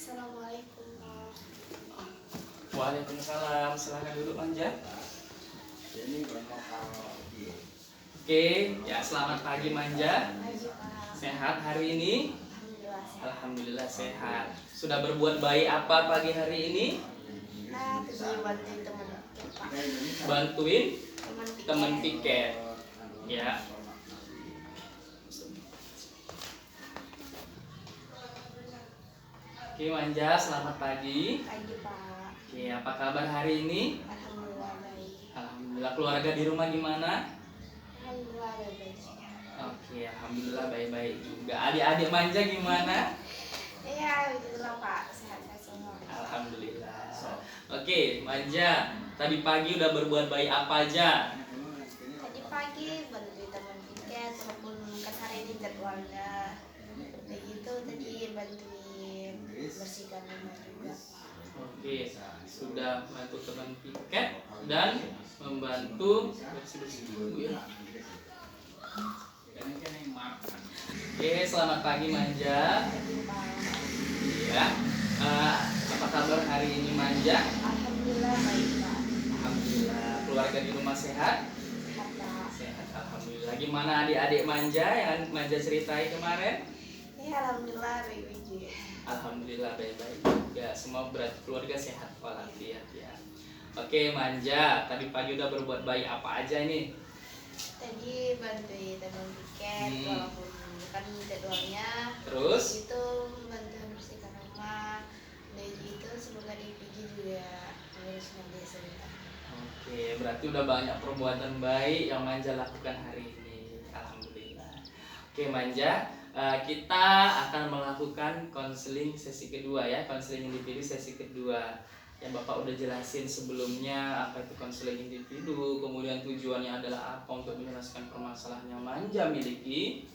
Assalamualaikum. Waalaikumsalam. Silahkan duduk Manja. Oke, ya selamat pagi Manja. Pagi Pak. Sehat hari ini? Alhamdulillah sehat. Alhamdulillah sehat. Sudah berbuat baik apa pagi hari ini? Nah, tadi bantuin teman tiket Pak. Bantuin Teman teman tiket. tiket. Ya. Oke Manja, selamat pagi. Pagi Pak. Oke, apa kabar hari ini? Alhamdulillah baik. Alhamdulillah. Keluarga di rumah gimana? Alhamdulillah baik. Oke, alhamdulillah baik-baik juga. Adik-adik Manja gimana? Iya, begitulah Pak. Sehat-sehat semua. Alhamdulillah. Oke, Manja, tadi pagi udah berbuat baik apa aja? Tadi pagi bantuin teman tiket walaupun kan hari ini jadwalnya. Kayak gitu tadi bantuin bersihkan rumah juga. Oke, sudah bantu teman tiket dan membantu bersih-bersih dulu ya. Oke, selamat pagi Manja. Pagi Pak. Ya, apa kabar hari ini Manja? Alhamdulillah baik Pak. Alhamdulillah. Keluarga di rumah sehat? Sehat Pak. Sehat, alhamdulillah. Gimana adik-adik Manja yang Manja ceritai kemarin? Ya alhamdulillah baik-baik juga. Alhamdulillah baik-baik juga. Semua berarti keluarga sehat walafiat ya. Oke Manja, tadi pagi udah berbuat baik apa aja ini? Tadi bantuin teman tiket walaupun kan jadwalnya. Terus? Itu bantuin bersihkan rumah. Dari itu sebelum tadi pergi juga ngurus mobil sebentar. Oke, berarti udah banyak perbuatan baik yang Manja lakukan hari ini. Alhamdulillah. Oke Manja, kita akan melakukan konseling sesi kedua ya, konseling individu sesi kedua. Yang Bapak udah jelasin sebelumnya apa itu konseling individu, kemudian tujuannya adalah apa untuk menyelesaikan permasalahan yang Manja miliki.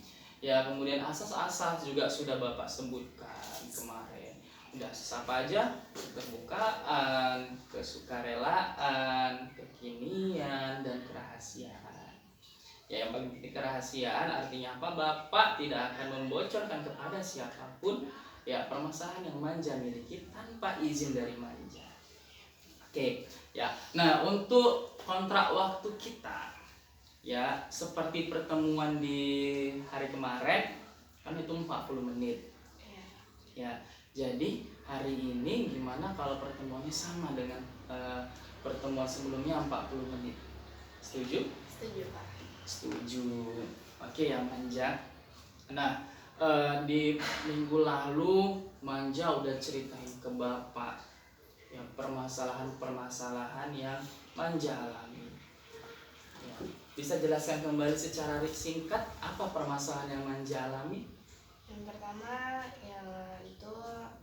Ya, kemudian asas-asas juga sudah Bapak sebutkan kemarin. Udah asas apa aja? Keterbukaan, kesukarelaan, kekinian, dan kerahasiaan. Ya, yang paling penting kerahasiaan artinya apa? Bapak tidak akan membocorkan kepada siapapun ya permasalahan yang Manja miliki tanpa izin dari Manja. Oke, ya. Nah, untuk kontrak waktu kita ya seperti pertemuan di hari kemarin kan itu 40 menit. Ya, jadi hari ini gimana kalau pertemuannya sama dengan pertemuan sebelumnya 40 menit? Setuju? Setuju Pak. Setuju. Oke ya Manja. Nah, di minggu lalu Manja udah ceritain ke Bapak ya permasalahan-permasalahan yang Manja alami. Ya, bisa jelaskan kembali secara singkat apa permasalahan yang Manja alami? Yang pertama yang itu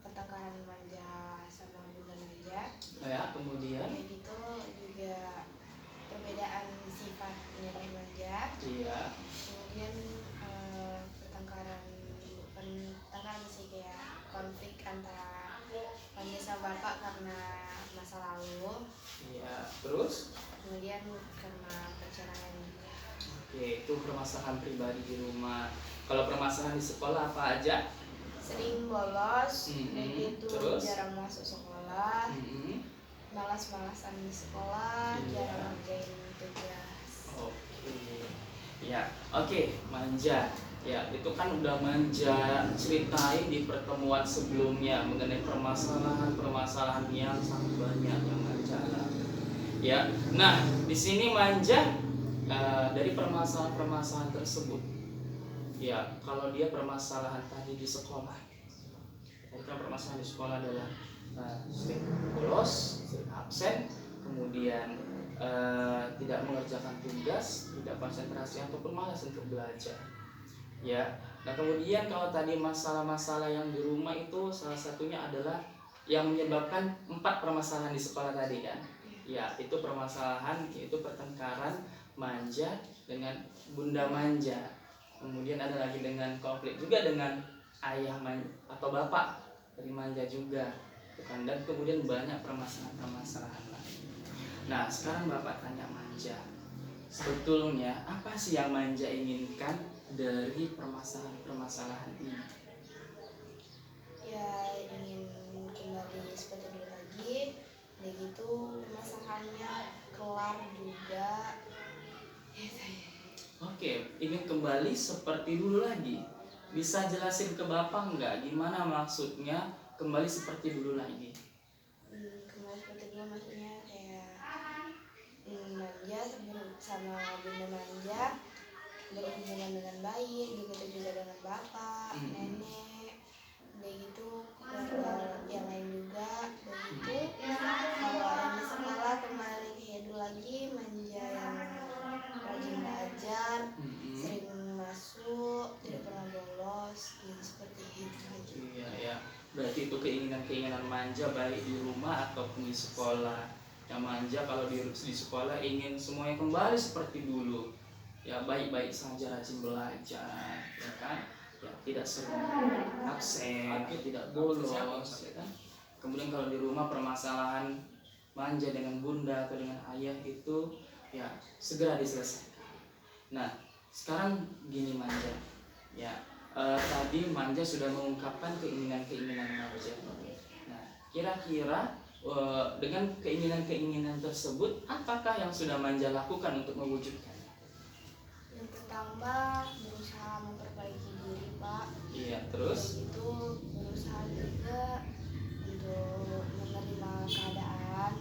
pertengkaran Manja sama Bunda Manja. Ya, kemudian Kayak gitu juga perbedaan sifat dari Manja. iya. Kemudian pertengkaran sih kayak konflik antara Manja sama Bapak karena masa lalu. Iya, terus Kemudian karena perceraian. oke, itu permasalahan pribadi di rumah. Kalau permasalahan di sekolah apa aja? Sering bolos, itu Terus? jarang masuk sekolah, malas-malasan di sekolah, Iya. jarang ngerjain tugas. Oke. Ya, oke, Manja. Ya, itu kan udah Manja ceritain di pertemuan sebelumnya mengenai permasalahan-permasalahan yang sangat banyak yang Manja alami. Ya. Nah, di sini Manja dari permasalahan-permasalahan tersebut. Ya, kalau dia permasalahan tadi di sekolah. Jadi kan permasalahan di sekolah adalah sering bolos, sering absen, kemudian tidak mengerjakan tugas, tidak konsentrasi ataupun malas untuk belajar. Ya. Nah, kemudian kalau tadi masalah-masalah yang di rumah itu salah satunya adalah yang menyebabkan 4 permasalahan di sekolah tadi kan. Ya, itu permasalahan yaitu pertengkaran Manja dengan Bunda Manja. Kemudian ada lagi dengan konflik juga dengan ayah atau bapak dari Manja juga. Dan kemudian banyak permasalahan-permasalahan lain. Nah, sekarang Bapak tanya Manja, sebetulnya apa sih yang Manja inginkan dari permasalahan-permasalahan ini? Ya ingin ingin kembali seperti dulu lagi. Bisa jelasin ke Bapak nggak gimana maksudnya kembali seperti dulu lagi? Kembali seperti dulu maksudnya kayak manja sama bunda manja berhubungan dengan baik, begitu juga dengan bapak, nenek, begitu keluarga yang lain juga, begitu kalau yang di sekolah kembali kayak dulu lagi, manja yang rajin belajar, sering masuk, tidak pernah bolos, gitu, seperti itu aja. Iya ya, berarti itu keinginan-keinginan manja baik di rumah ataupun di sekolah. Yang manja kalau di sekolah ingin semuanya kembali seperti dulu. Ya baik-baik saja, rajin belajar, ya kan? Ya tidak sering absen, tidak bolos, ya kan? Kemudian kalau di rumah permasalahan manja dengan bunda atau dengan ayah itu ya segera diselesaikan. Nah, sekarang gini manja, ya tadi manja sudah mengungkapkan keinginan-keinginan manja. Nah, kira-kira dengan keinginan-keinginan tersebut, apakah yang sudah manja lakukan untuk mewujudkan? Yang pertama berusaha memperbaiki diri, Pak. Iya, terus? Itu berusaha juga untuk menerima keadaan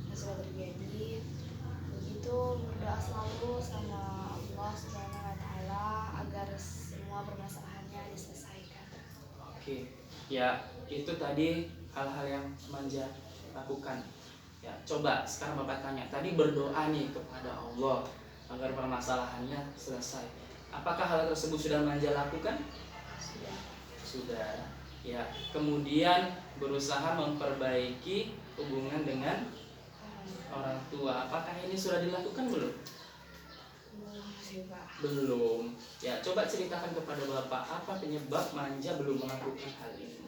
yang sudah terjadi. Begitu berdoa selalu sama Allah Subhanahu wa Ta'ala agar semua permasalahannya diselesaikan. Oke, ya itu tadi hal-hal yang manja lakukan. Ya, coba sekarang Bapak tanya. Tadi berdoa nih kepada Allah agar permasalahannya selesai. Apakah hal tersebut sudah manja lakukan? Sudah. Sudah. Ya, kemudian berusaha memperbaiki hubungan dengan orang tua. Apakah ini sudah dilakukan belum? Belum sih, Pak. Belum. Ya, coba ceritakan kepada Bapak apa penyebab manja belum melakukan hal ini.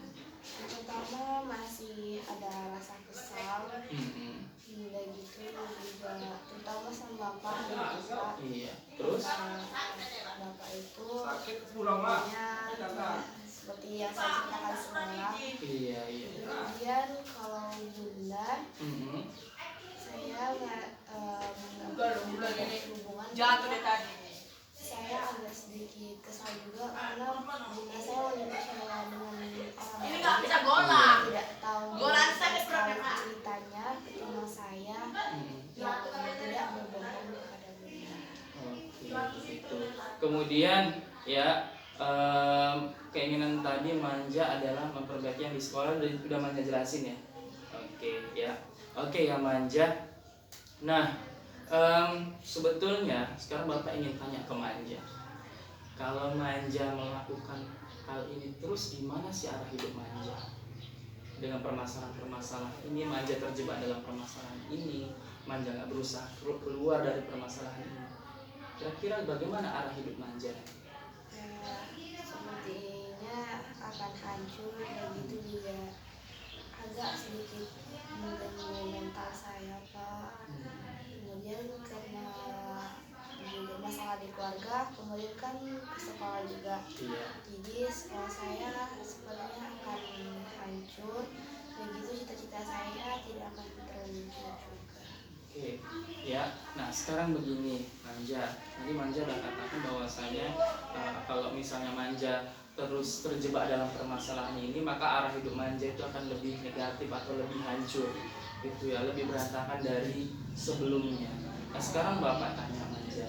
Yang pertama masih ada rasa kesal. Udah gitu juga terutama sama bapak gitu, Pak. Iya. Terus? Bapak itu punya seperti yang saya ceritakan semalam. Iya. Kemudian kalau bunda, saya nggak hubungan. Jatuh deh tadi. Saya agak sedikit kesal juga karena bunda saya lebih percaya dengan orang Ini lain. nggak bisa golan. Tidak tahu Golan saya sekali pernah. ceritanya ketemu saya yang tidak berbohong kepada bunda. Oke, itu. Kemudian ya keinginan tadi manja adalah memperbaiki yang di sekolah udah manja jelasin ya. Oke ya manja. Nah, sebetulnya sekarang Bapak ingin tanya ke manja. Kalau manja melakukan hal ini terus, gimana sih arah hidup manja? Dengan permasalahan-permasalahan ini, manja terjebak dalam permasalahan ini, manja nggak berusaha keluar dari permasalahan ini. Kira-kira bagaimana arah hidup manja? Sepertinya akan hancur dan itu juga agak sedikit mengganggu mental saya, Pak. Kemudian karena juga masalah di keluarga, kemudian kan ke sekolah juga. Jadi sekolah saya sepertinya akan hancur. Begitu cita-cita saya tidak akan terwujud juga. Oke, ya. Nah sekarang begini, manja. Tadi manja udah katakan bahwasanya kalau misalnya manja terus terjebak dalam permasalahan ini, maka arah hidup manja itu akan lebih negatif atau lebih hancur, gitu ya, lebih berantakan dari sebelumnya. Nah sekarang Bapak tanya manja,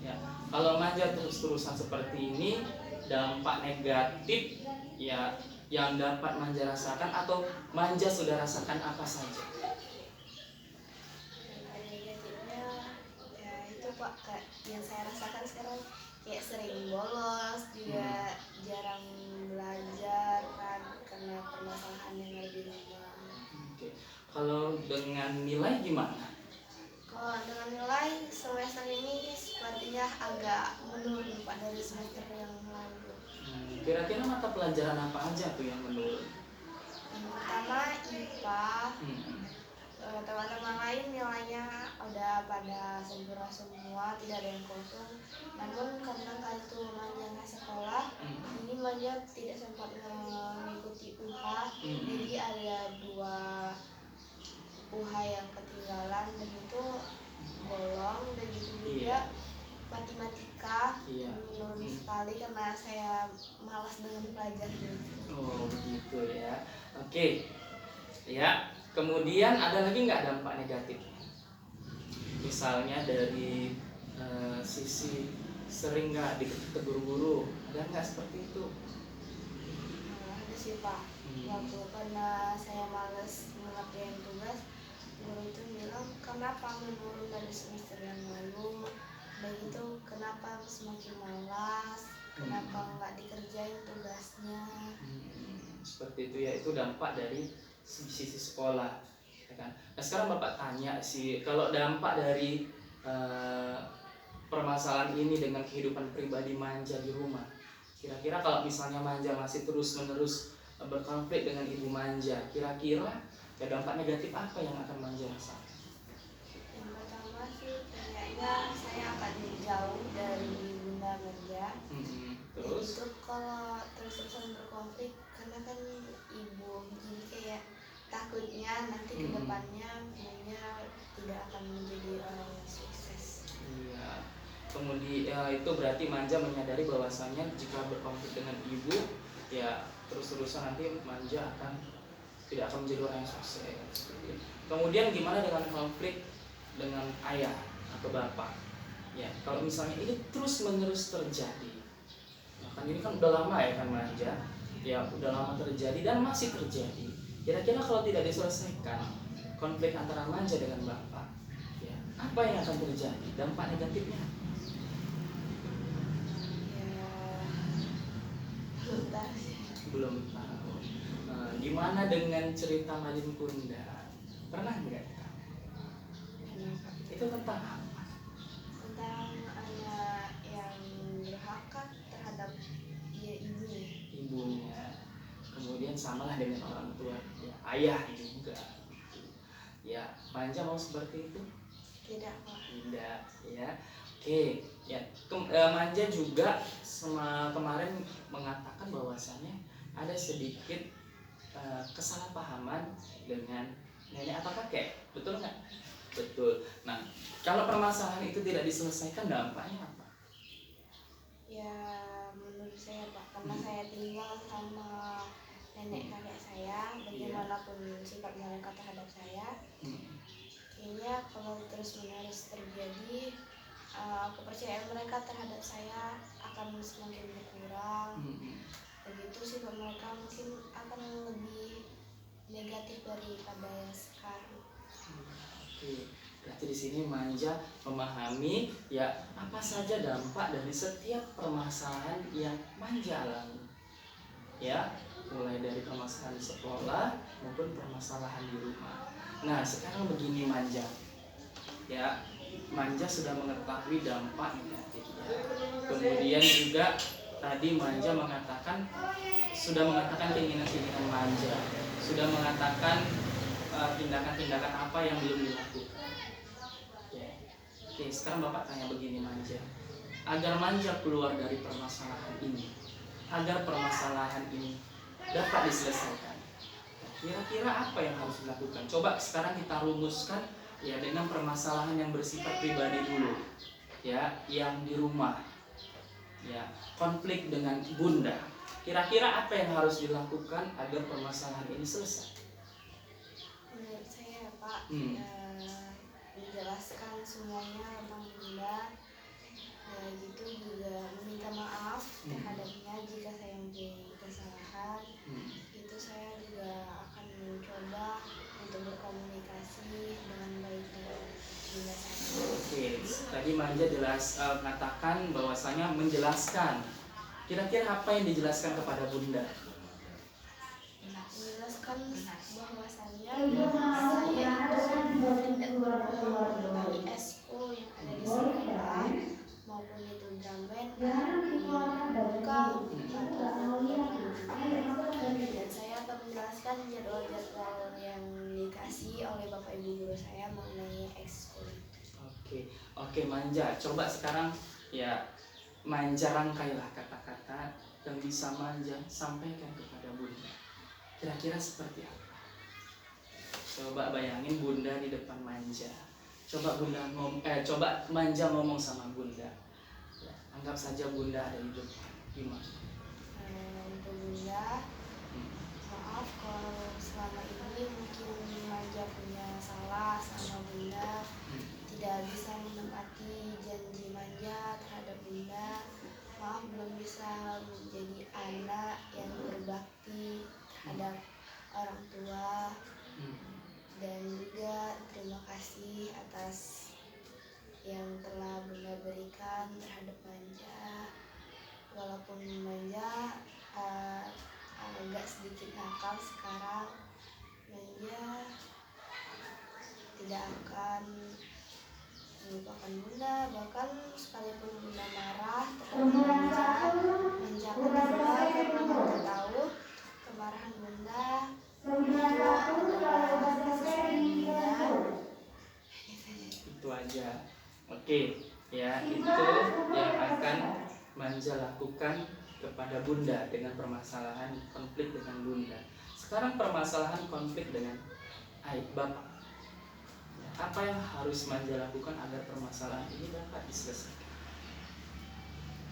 ya, kalau manja terus-terusan seperti ini, dampak negatif ya yang dapat manja rasakan atau manja sudah rasakan apa saja? Negatifnya ya itu, Pak, kayak yang saya rasakan sekarang kayak sering bolos juga, jarang belajar kan karena permasalahan yang ada di rumah. Oke. Kalau dengan nilai gimana? Kalau dengan nilai semester ini sepertinya agak menurun, Pak, dari semester yang lalu. Kira-kira mata pelajaran apa aja tuh yang menurun? Yang pertama IPA. Teman-teman lain nilainya udah pada sempurna semua, tidak ada yang kosong. Namun karena itu manja nggak sekolah, ini manja tidak sempat mengikuti UH, jadi ada 2 UH yang ketinggalan dan itu bolong. Dan gitu juga matematika Iya. menurun sekali karena saya malas dengan pelajaran. Oh begitu ya. Oke. Ya. Kemudian ada lagi nggak dampak negatif? Misalnya dari sisi sering nggak ditegur guru, ada nggak seperti itu? Ada sih Pak, waktu karena saya malas mengerjain tugas, guru itu bilang kenapa menurun dari semester yang lalu, begitu kenapa semakin malas, kenapa nggak dikerjain tugasnya. Seperti itu ya, itu dampak dari sisi sekolah, ya kan? Nah sekarang Bapak tanya sih, kalau dampak dari permasalahan ini dengan kehidupan pribadi Manja di rumah, kira-kira kalau misalnya Manja masih terus-menerus berkonflik dengan ibu Manja, kira-kira ya dampak negatif apa yang akan Manja rasakan? Yang pertama sih kayaknya saya akan jauh dari Bunda Manja. Terus? Itu kalau terus-terusan berkonflik karena kan ibu, jadi kayak takutnya nanti ke depannya Manja tidak akan menjadi orang yang sukses. Iya. Kemudian ya, itu berarti Manja menyadari bahwasannya jika berkonflik dengan ibu, ya terus-terusan nanti Manja tidak akan menjadi orang yang sukses. Kemudian gimana dengan konflik dengan ayah atau bapak? Ya, kalau misalnya ini terus-menerus terjadi, kan ini kan udah lama ya kan Manja, ya udah lama terjadi dan masih terjadi. Kira-kira kalau tidak diselesaikan konflik antara Manja dengan bapak, ya apa yang akan terjadi? Dampak negatifnya? Belum tahu. Gimana dengan cerita Malin Kundang? Pernah nggak? Itu tentang apa? Tentang anak yang durhaka terhadap ibunya. Ibunya. Kemudian samalah dengan orang tua, ya, ayah juga. Ya, Manja mau seperti itu? Tidak Pak. Tidak, ya. Oke, ya. Manja juga kemarin mengatakan bahwasannya ada sedikit kesalahpahaman dengan nenek atau kakek, betul nggak? Betul. Nah, kalau permasalahan itu tidak diselesaikan, dampaknya apa? Ya menurut saya Pak, karena saya tinggal sama nenek kakek saya, bagaimanapun sifat mereka terhadap saya, kayaknya kalau terus-menerus terjadi, kepercayaan mereka terhadap saya akan semakin berkurang. Begitu sifat mereka mungkin akan lebih negatif daripada yang sekarang. Oke, berarti di sini Manja memahami ya apa saja dampak dari setiap permasalahan yang Manja alami. Ya, mulai dari permasalahan di sekolah maupun permasalahan di rumah. Nah, sekarang begini Manja. Ya, Manja sudah mengetahui dampak negatifnya. Kemudian juga tadi Manja sudah mengatakan keinginan-keinginan Manja, sudah mengatakan tindakan-tindakan apa yang belum dilakukan. Ya. Oke, sekarang Bapak tanya begini Manja, agar Manja keluar dari permasalahan ini, agar permasalahan ini dapat diselesaikan, kira-kira apa yang harus dilakukan? Coba sekarang kita rumuskan ya dengan permasalahan yang bersifat pribadi dulu, ya, yang di rumah. Ya, konflik dengan bunda. Kira-kira apa yang harus dilakukan agar permasalahan ini selesai? Menurut saya Pak, menjelaskan semuanya tentang bunda, gitu juga meminta maaf terhadapnya jika saya mempunyai kesalahan. Itu saya juga akan mencoba untuk berkomunikasi dengan baik dengan bunda saya. Oke, tadi Manja mengatakan bahwasanya menjelaskan. Kira-kira apa yang dijelaskan kepada bunda? Menjelaskan bahwasannya saya tidak berbohong tentang ISO yang ada di sekolah maupun itu Jamben dan saya akan menjelaskan jadwal-jadwal yang dikasih oleh bapak ibu guru saya mengenai ekskul. Oke Manja, coba sekarang ya Manja rangkailah kata-kata yang bisa Manja sampaikan kepada bunda. Kira-kira seperti apa? Coba bayangin bunda di depan Manja. Coba Manja ngomong sama bunda. Ya, anggap saja bunda ada hidup. Gimana? Untuk bunda, maaf kalau selama ini mungkin Manja punya salah sama bunda, tidak bisa menepati janji Manja terhadap bunda. Maaf belum bisa menjadi anak yang berbakti terhadap orang tua, dan juga terima kasih atas yang telah bunda berikan terhadap Manja. Walaupun Manja agak sedikit nakal sekarang, Manja tidak akan melupakan bunda. Bahkan sekalipun bunda marah terhadap Manja, Manja akan tabah karena Manja tahu kemarahan bunda itu adalah kasih sayang bunda. Itu aja. Oke, ya itu yang akan Manja lakukan kepada bunda dengan permasalahan konflik dengan bunda. Sekarang permasalahan konflik dengan ayah bapak. Ya, apa yang harus Manja lakukan agar permasalahan ini dapat diselesaikan?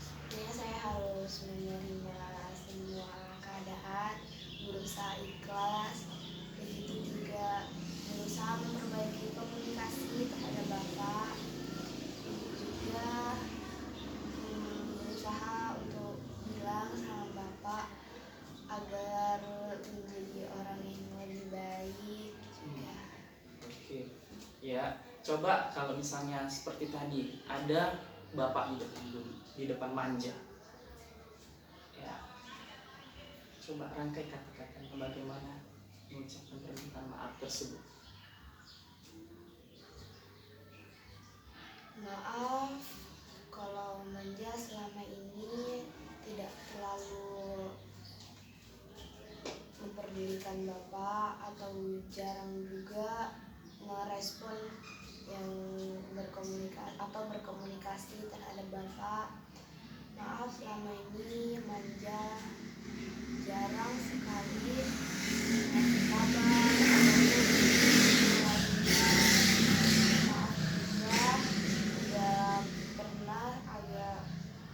Sebenarnya saya harus menerima semua keadaan, berusaha ikhlas, begitu juga berusaha memperbaiki komunikasi terhadap bapak, juga berusaha untuk bilang sama bapak agar menjadi orang yang lebih baik juga. Oke, ya coba kalau misalnya seperti tadi ada bapak di depan Manja, ya coba rangkai kata-katanya bagaimana mengucapkan permintaan maaf tersebut. Maaf kalau Manja selama ini tidak terlalu memperdulikan bapak atau jarang juga merespon yang berkomunikasi terhadap bapak. Maaf selama ini Manja jarang sekali ngasih kabar ataupun lainnya. Maaf juga udah pernah agak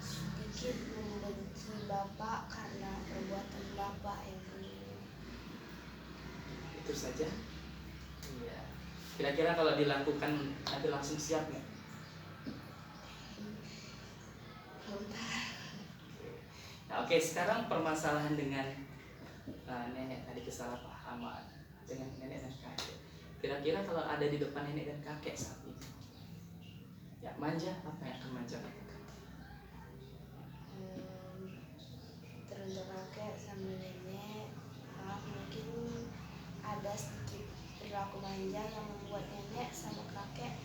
sedikit membenci bapak karena perbuatan bapak yang dulu. Itu saja. Iya. Kira-kira kalau dilakukan nanti langsung siap nggak? Nah, oke, sekarang permasalahan dengan nenek tadi, kesalahpahaman dengan nenek dan kakek. Kira-kira kalau ada di depan nenek dan kakek saat ini, ya Manja apa yang akan Manja lakukan? Teruntuk kakek sama nenek, maaf mungkin ada sedikit perilaku Manja yang membuat nenek sama kakek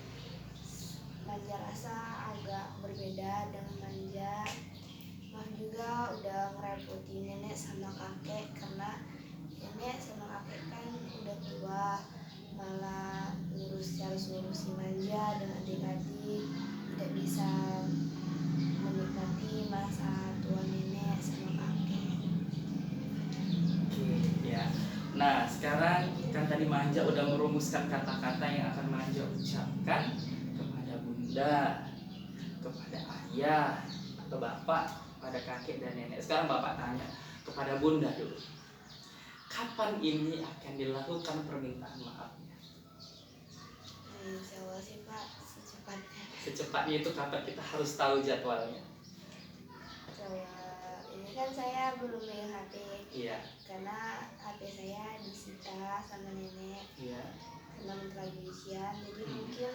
Manja rasa agak berbeda dengan Manja. Maaf juga udah ngerepotin nenek sama kakek karena nenek sama kakek kan udah tua, malah harus ngurusi Manja dan adik-adik, tidak bisa menikmati masa tua nenek sama kakek. Oke, ya. Nah, sekarang kan tadi Manja udah merumuskan kata-kata yang akan Manja ucapkan kepada bunda, kepada ayah, atau bapak, pada kakek dan nenek. Sekarang bapak tanya kepada bunda dulu. Kapan ini akan dilakukan permintaan maafnya? Insya Allah sih Pak, secepatnya. Secepatnya itu kapan, kita harus tahu jadwalnya. Ini kan saya belum megang HP. Iya. Karena HP saya disita sama nenek. Iya. Karena bentar lagi ujian. Jadi mungkin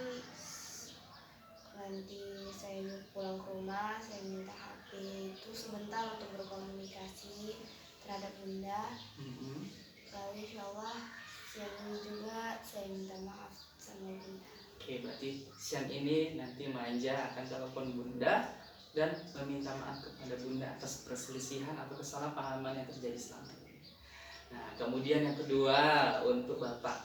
nanti saya pulang ke rumah, saya minta HP itu sebentar untuk berkomunikasi terhadap bunda. Lalu insya Allah siang ini juga saya minta maaf sama bunda. Oke, berarti siang ini nanti Manja akan telepon bunda dan meminta maaf kepada bunda atas perselisihan atau kesalahpahaman yang terjadi selama ini. Nah, kemudian yang kedua untuk bapak,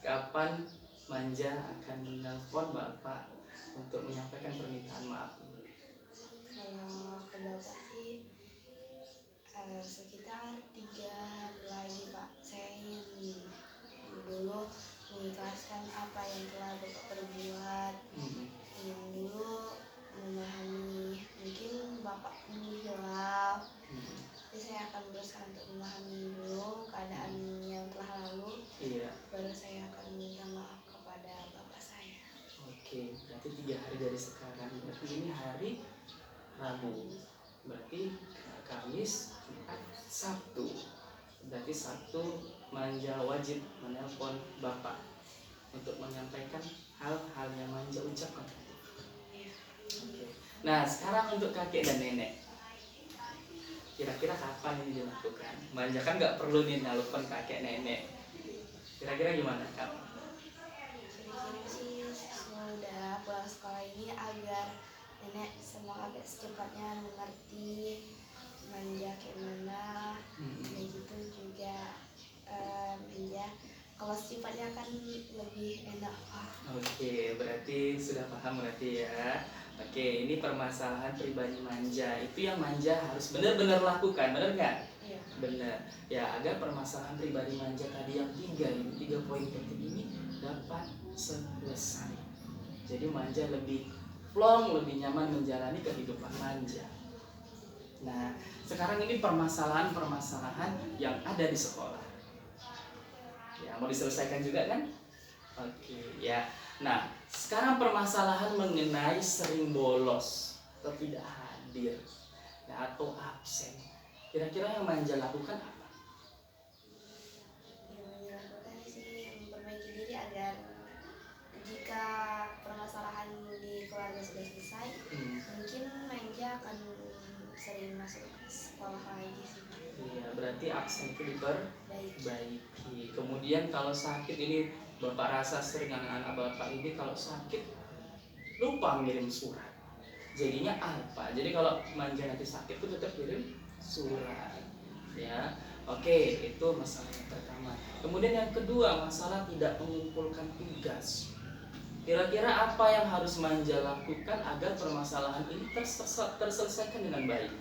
kapan Manja akan menelpon bapak untuk menyampaikan permintaan maaf? Kalau ke bapak sih sekitar 3 hari lagi Pak. Saya ingin dulu mengikhlaskan apa yang telah bapak perbuat. Ingin dulu memahami bapak dulu hilaf. Hmm. Jadi saya akan berusaha untuk memahami dulu keadaan yang telah lalu. Iya. Baru saya akan minta maaf kepada bapak saya. Oke, berarti 3 hari dari sekarang. Berarti ini hari Rabu. Berarti Kamis, Jumat, Sabtu. Berarti Sabtu Manja wajib menelpon bapak untuk menyampaikan hal-hal yang Manja ucapkan. Oke. Nah, sekarang untuk kakek dan nenek. Kira-kira kapan ini dilakukan? Manja kan nggak perlu nih nelpon kakek nenek. Kira-kira gimana, Kak? Kira-kira sih sudah pulang sekolah ini agar nenek semua agak secepatnya mengerti Manja kayak mana. Kayak gitu juga Manja kalau secepatnya kan lebih enak. Oke, berarti sudah paham berarti ya. Oke, ini permasalahan pribadi Manja. Itu yang Manja harus benar-benar lakukan, benar nggak? Iya. Benar. Ya, agar permasalahan pribadi Manja tadi yang 3 poin penting ini dapat selesai. Jadi Manja lebih plong, lebih nyaman menjalani kehidupan Manja. Nah, sekarang ini permasalahan-permasalahan yang ada di sekolah. Ya, mau diselesaikan juga kan? Oke, ya. Nah, sekarang permasalahan mengenai sering bolos atau tidak hadir, ya, atau absen. Kira-kira yang Manja lakukan apa? Yang Manja lakukan sih memperbaiki diri agar jika permasalahan di keluarga sudah selesai, mungkin Manja akan sering masuk sekolah lagi sih. Iya, berarti absen itu diperbaiki. Kemudian kalau sakit ini Bapak rasa sering anak-anak Bapak ini kalau sakit lupa ngirim surat. Jadinya apa? Jadi kalau Manja nanti sakit itu tetap kirim surat. Ya. Oke, itu masalah yang pertama. Kemudian yang kedua, masalah tidak mengumpulkan tugas. Kira-kira apa yang harus Manja lakukan agar permasalahan ini terselesaikan dengan baik?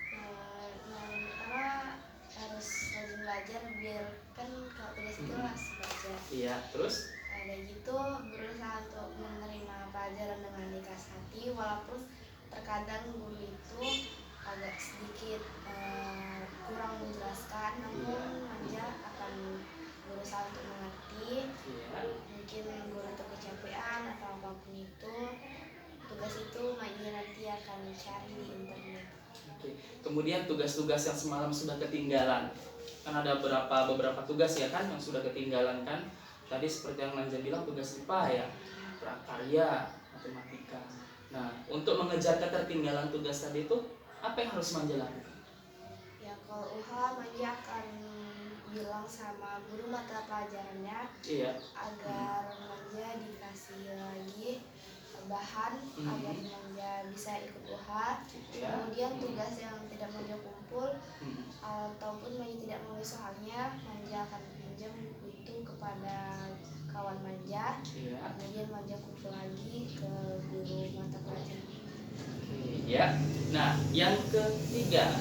Pertama harus rajin belajar biar kan kalau tugas itu harus belajar. Iya, terus? Ada gitu berusaha untuk menerima pelajaran dengan ikhlas hati walaupun terkadang guru itu agak sedikit kurang menjelaskan, namun Manja akan berusaha untuk mengerti. Mungkin guru itu kecapean atau apapun itu, tugas itu Manja nanti akan cari di internet. Oke. Kemudian tugas-tugas yang semalam sudah ketinggalan, kan ada beberapa tugas ya kan yang sudah ketinggalan kan. Tadi seperti yang Manja bilang tugas IPA ya, prakarya, matematika. Nah, untuk mengejar ketertinggalan tugas tadi itu apa yang harus Manja lakukan? Ya kalau Manja akan bilang sama guru mata pelajarannya agar Manja dikasih lagi bahan agar Manja bisa ikut Kemudian tugas yang tidak Manja kumpul ataupun Manja tidak menulis soalnya, Manja akan pinjam buku itu kepada kawan Manja. Kemudian Manja kumpul lagi ke guru mata pelajaran. Ya. Nah, yang ketiga.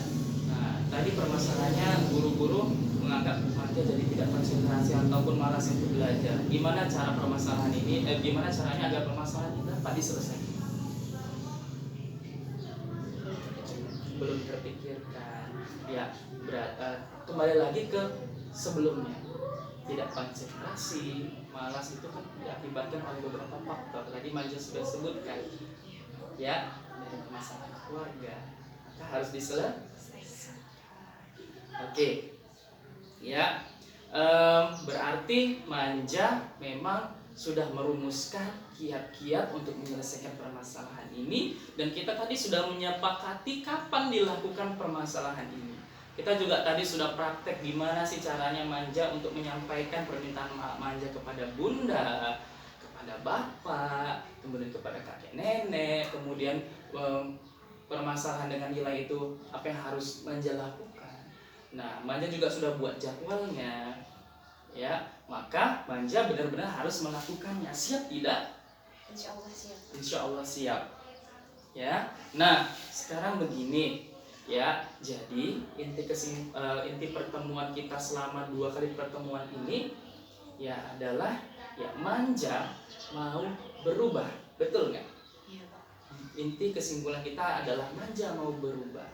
Nah, tadi permasalahannya guru-guru menganggap Manja jadi tidak konsentrasi ataupun malas untuk belajar. Gimana cara permasalahan ini? Gimana caranya agar permasalahan ini dapat diselesaikan? Belum terpikirkan. Ya, kembali lagi ke sebelumnya. Tidak konsentrasi, malas itu kan diakibatkan oleh beberapa faktor. Tadi Manja sudah sebutkan. Ya, dari permasalahan keluarga, maka harus diselesaikan. Oke. Ya, berarti Manja memang sudah merumuskan kiat-kiat untuk menyelesaikan permasalahan ini, dan kita tadi sudah menyepakati kapan dilakukan permasalahan ini. Kita juga tadi sudah praktek gimana sih caranya Manja untuk menyampaikan permintaan Manja kepada bunda, kepada bapak, kemudian kepada kakek nenek, kemudian permasalahan dengan nilai itu apa yang harus Manja lakukan. Nah, Manja juga sudah buat jadwalnya, ya. Maka Manja benar-benar harus melakukannya. Siap tidak? Insya Allah siap. Insya Allah siap. Ya. Nah, sekarang begini, ya. Jadi inti pertemuan kita selama 2 kali pertemuan ini, ya adalah ya Manja mau berubah, betul nggak? Iya Pak. inti kesimpulan kita adalah manja mau berubah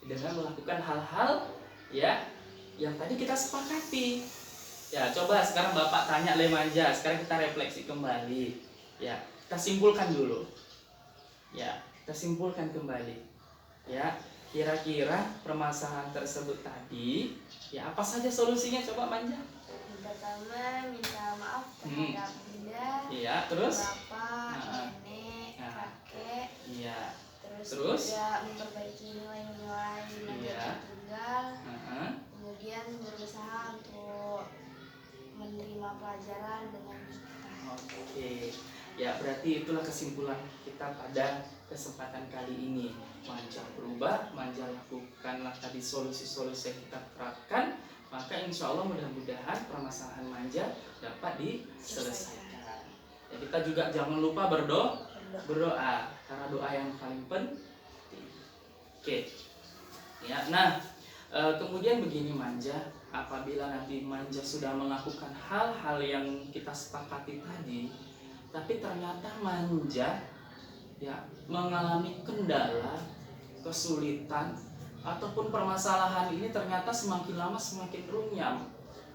dengan melakukan hal-hal ya yang tadi kita sepakati. Ya, coba sekarang Bapak tanya Le Manja, sekarang kita refleksi kembali. Ya, kita simpulkan dulu. Ya, kita simpulkan kembali. Ya, kira-kira permasalahan tersebut tadi, ya apa saja solusinya coba Manja? Yang pertama minta maaf terhadap bunda, Iya, terus? bapak, Nah. nenek, Nah. kakek. Iya. Terus Terus? juga memperbaiki nilai-nilai Iya. Manja Tunggal. Heeh. Kemudian berusaha untuk menerima pelajaran dengan ikhlas. Oke. Ya, berarti itulah kesimpulan kita pada kesempatan kali ini. Manja berubah, manja lakukanlah tadi solusi-solusi yang kita terapkan, maka insya Allah mudah-mudahan permasalahan manja dapat diselesaikan. Ya, kita juga jangan lupa berdoa karena doa yang paling penting. Oke. Ya, nah kemudian begini Manja, apabila nanti Manja sudah melakukan hal-hal yang kita sepakati tadi, tapi ternyata Manja ya mengalami kendala, kesulitan ataupun permasalahan ini ternyata semakin lama semakin runyam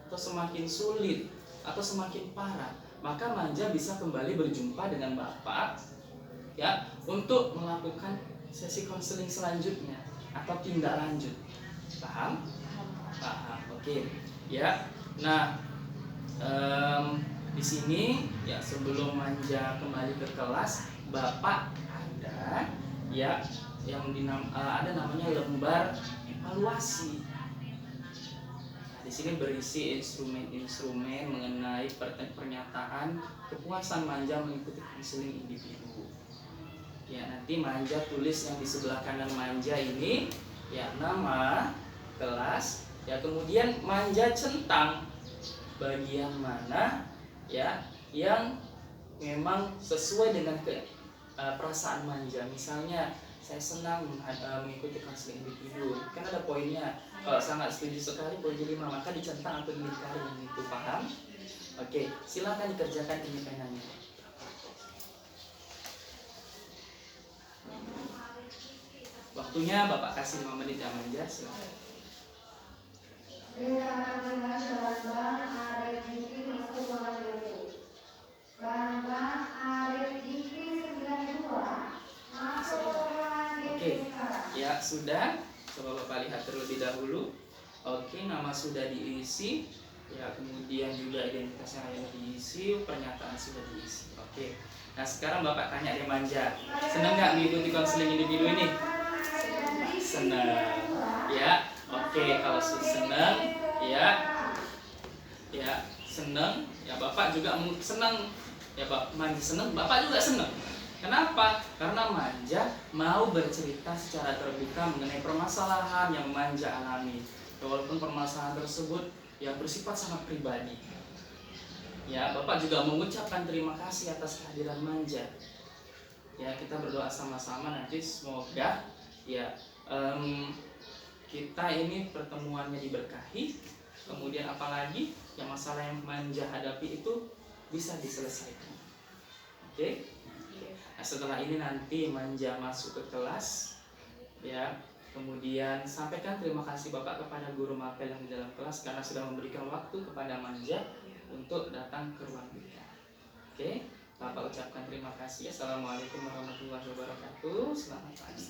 atau semakin sulit atau semakin parah, maka Manja bisa kembali berjumpa dengan Bapak ya untuk melakukan sesi konseling selanjutnya atau tindak lanjut. Paham? Paham. Oke. Ya. Nah, di sini ya sebelum Manja kembali ke kelas, Bapak ada ya yang ada namanya lembar evaluasi. Nah, di sini berisi instrumen-instrumen mengenai pernyataan kepuasan Manja mengikuti konseling individu. Ya, nanti Manja tulis yang di sebelah kanan Manja ini ya nama, kelas, ya kemudian Manja centang bagian mana ya yang memang sesuai dengan perasaan Manja. Misalnya saya senang mengikuti konseling individu, kan ada poinnya. Kalau sangat setuju sekali poinnya 5, maka dicentang atau dilingkari yang itu. Paham? Oke, silakan dikerjakan ini penanya. Waktunya Bapak kasih 5 menit ya Manja, silakan. Oke, ya sudah. Coba Bapak lihat terlebih dahulu. Oke, nama sudah diisi. Ya, kemudian juga identitasnya yang diisi, pernyataan sudah diisi. Oke. Nah, sekarang Bapak tanya deh Manja, senang nggak mengikuti konseling individu ini? Senang. Ya, oke. Kalau senang, ya senang. Ya Bapak juga senang. Ya Bapak Manja senang, Bapak juga senang. Kenapa? Karena Manja mau bercerita secara terbuka mengenai permasalahan yang Manja alami. Walaupun permasalahan tersebut yang bersifat sangat pribadi. Ya, Bapak juga mengucapkan terima kasih atas kehadiran Manja. Ya, kita berdoa sama-sama nanti semoga ya kita ini pertemuannya diberkahi. Kemudian apalagi yang masalah yang Manja hadapi itu bisa diselesaikan. Oke? Nah, setelah ini nanti Manja masuk ke kelas, ya. Kemudian sampaikan terima kasih Bapak kepada guru mapel yang di dalam kelas karena sudah memberikan waktu kepada Manja untuk datang ke ruang kita. Oke, Bapak ucapkan terima kasih. Assalamualaikum warahmatullahi wabarakatuh. Selamat pagi.